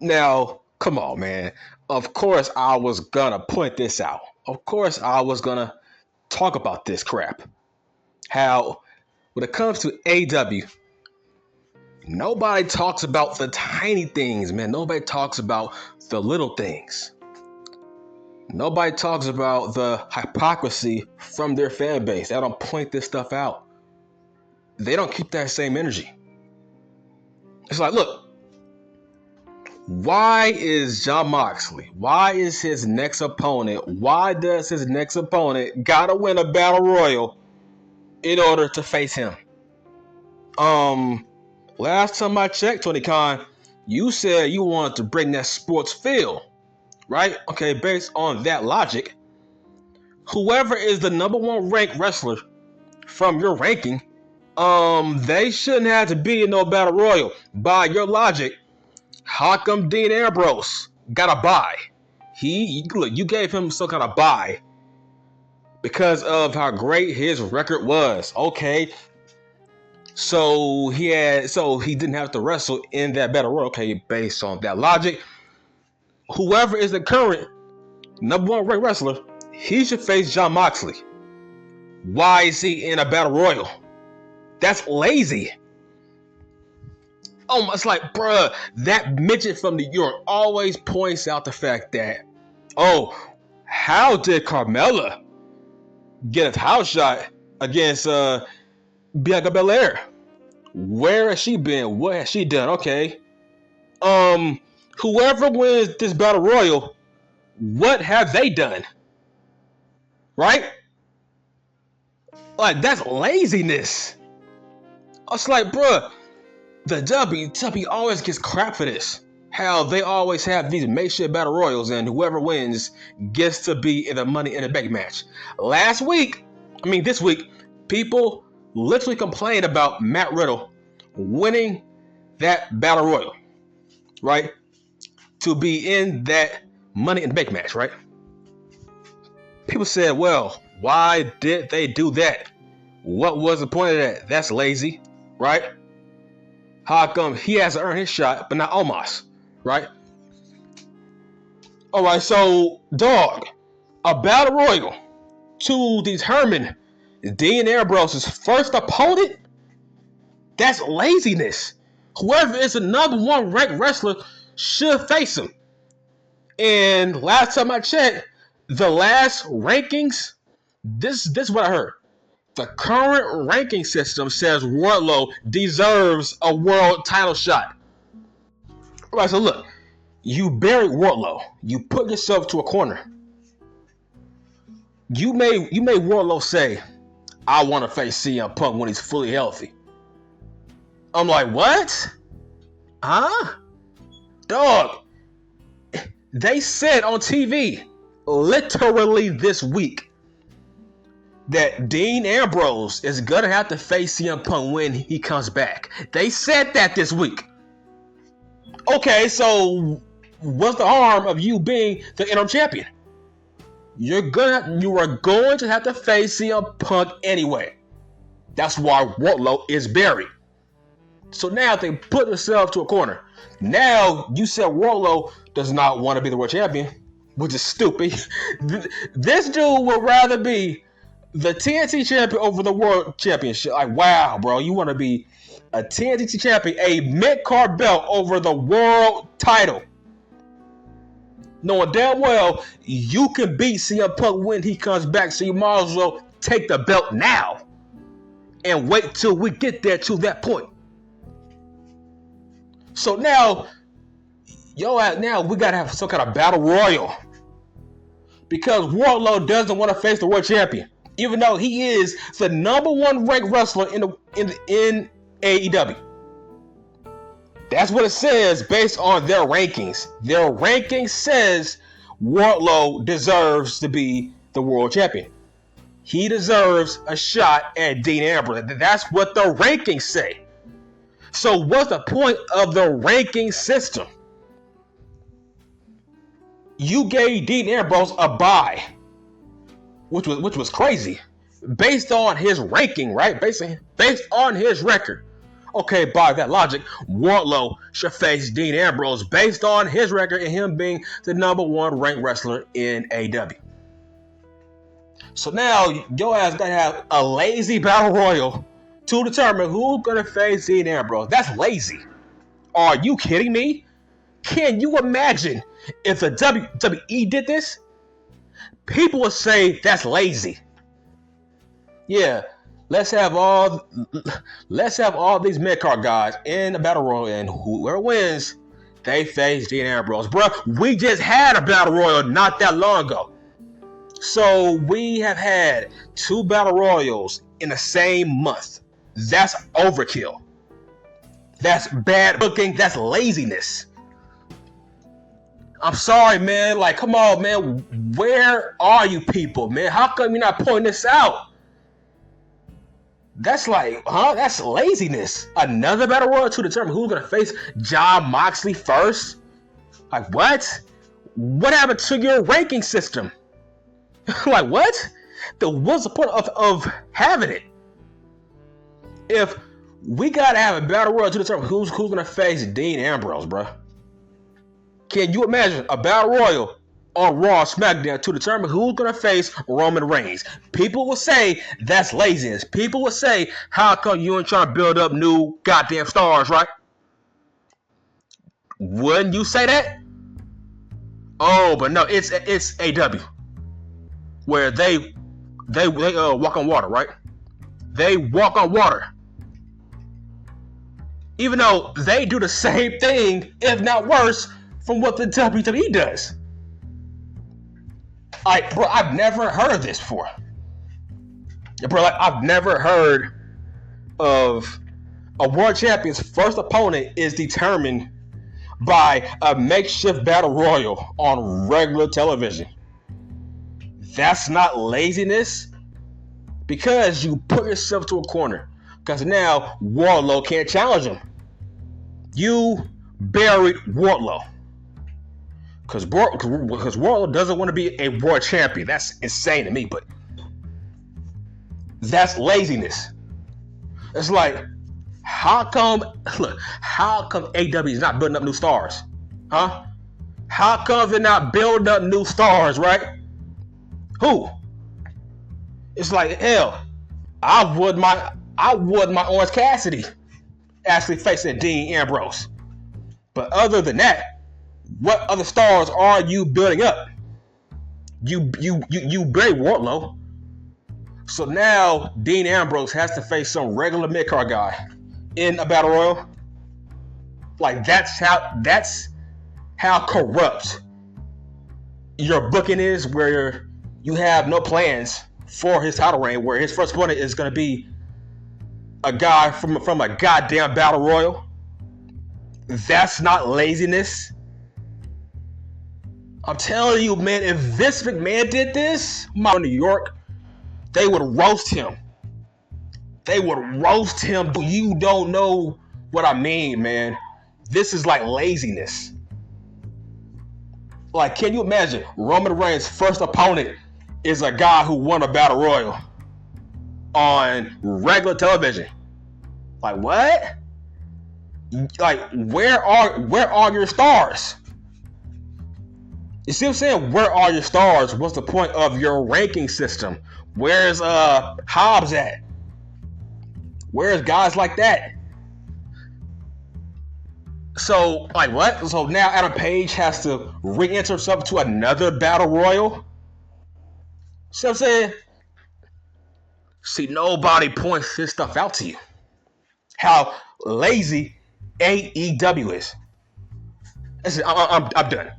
Now, come on, man. Of course, I was gonna point this out. Of course, I was gonna talk about this crap. How, when it comes to AEW, nobody talks about the tiny things, man. Nobody talks about the little things. Nobody talks about the hypocrisy from their fan base. They don't point this stuff out. They don't keep that same energy. It's like, look, why is Jon Moxley? Why is his next opponent? Why does his next opponent gotta win a battle royal in order to face him? Last time I checked, Tony Khan, you said you wanted to bring that sports feel, right? Okay, based on that logic, whoever is the number one ranked wrestler from your ranking, they shouldn't have to be in no battle royal. By your logic, how come Dean Ambrose got a bye? Look, you gave him some kind of bye because of how great his record was. Okay, so he didn't have to wrestle in that battle royal. Okay, based on that logic, whoever is the current number one ranked wrestler, he should face Jon Moxley. Why is he in a battle royal? That's lazy. Oh, it's like, bruh, that midget from New York always points out the fact that, oh, how did Carmella get a house shot against Bianca Belair? Where has she been? What has she done? Okay. Whoever wins this battle royal, what have they done? Right? Like, that's laziness. It's like, bruh, the WWE always gets crap for this. How they always have these makeshift battle royals and whoever wins gets to be in the Money in the Bank match. This week, people literally complained about Matt Riddle winning that battle royal, right? To be in that Money in the Bank match, right? People said, well, why did they do that? What was the point of that? That's lazy, right? How come he has to earn his shot, but not Omos, right? All right, so, dog, a battle royal to determine Dean Ambrose's first opponent? That's laziness. Whoever is the number one ranked wrestler should face him. And last time I checked, the last rankings, this is what I heard. The current ranking system says Wardlow deserves a world title shot. All right, so look, you buried Wardlow. You put yourself to a corner. You made Wardlow say, I want to face CM Punk when he's fully healthy. I'm like, what? Huh? Dog, they said on TV, literally this week, that Dean Ambrose is going to have to face CM Punk when he comes back. They said that this week. Okay, so what's the harm of you being the interim champion? You are going to have to face CM Punk anyway. That's why Wardlow is buried. So now they put themselves to a corner. Now you said Wardlow does not want to be the world champion, which is stupid. This dude would rather be the TNT champion over the world championship. Like, wow, bro, you want to be a TNT champion, a mid-card belt over the world title, knowing damn well you can beat CM Punk when he comes back, so you might as well take the belt now and wait till we get there to that point. So now we gotta have some kind of battle royal because Wardlow doesn't want to face the world champion, even though he is the number one ranked wrestler in AEW. That's what it says based on their rankings. Their ranking says Wardlow deserves to be the world champion. He deserves a shot at Dean Ambrose. That's what the rankings say. So what's the point of the ranking system? You gave Dean Ambrose a bye, which was crazy, based on his ranking, right? Based on his record. Okay, by that logic, Wardlow should face Dean Ambrose based on his record and him being the number one ranked wrestler in AEW. So now your ass gotta have a lazy battle royal to determine who's gonna face Dean Ambrose. That's lazy. Are you kidding me? Can you imagine if the WWE did this? People would say that's lazy. Yeah, let's have all these mid-card guys in the battle royal, and whoever wins, they face Dean Ambrose. Bruh, we just had a battle royal not that long ago. So we have had 2 battle royals in the same month. That's overkill. That's bad booking. That's laziness. I'm sorry, man. Like, come on, man. Where are you people, man? How come you're not pointing this out? That's like, that's laziness. Another battle royal to determine who's going to face Jon Moxley first? Like, what? What happened to your ranking system? Like, what? What's the point of having it? If we got to have a battle royal to determine who's going to face Dean Ambrose, bro. Can you imagine a battle royal on Raw SmackDown to determine who's going to face Roman Reigns? People will say that's laziness. People will say, how come you ain't trying to build up new goddamn stars, right? Wouldn't you say that? Oh, but no, it's AEW, where they walk on water, right? They walk on water. Even though they do the same thing, if not worse, from what the WWE does. Bro, I've never heard of this before. Bro, I've never heard of a world champion's first opponent is determined by a makeshift battle royal on regular television. That's not laziness, because you put yourself to a corner. Because now Wardlow can't challenge him. You buried Wardlow. Because Wardlow doesn't want to be a world champion. That's insane to me, but that's laziness. It's like, how come AEW is not building up new stars? Huh? How come they're not building up new stars, right? Who? It's like, hell, I would my Orange Cassidy actually facing Dean Ambrose. But other than that, what other stars are you building up? You buried Wardlow. So now Dean Ambrose has to face some regular mid-card guy in a battle royal. Like, that's how corrupt your booking is, where you have no plans for his title reign, where his first opponent is going to be a guy from a goddamn battle royal. That's not laziness. I'm telling you, man, if Vince McMahon did this in New York, they would roast him. They would roast him. You don't know what I mean, man. This is like laziness. Like, can you imagine Roman Reigns' first opponent is a guy who won a battle royal on regular television? Like, what? Like, where are your stars? You see what I'm saying? Where are your stars? What's the point of your ranking system? Where's Hobbs at? Where's guys like that? So, like, what? So now Adam Page has to re-enter himself to another battle royal? See what I'm saying? See, nobody points this stuff out to you. How lazy AEW is. I'm done.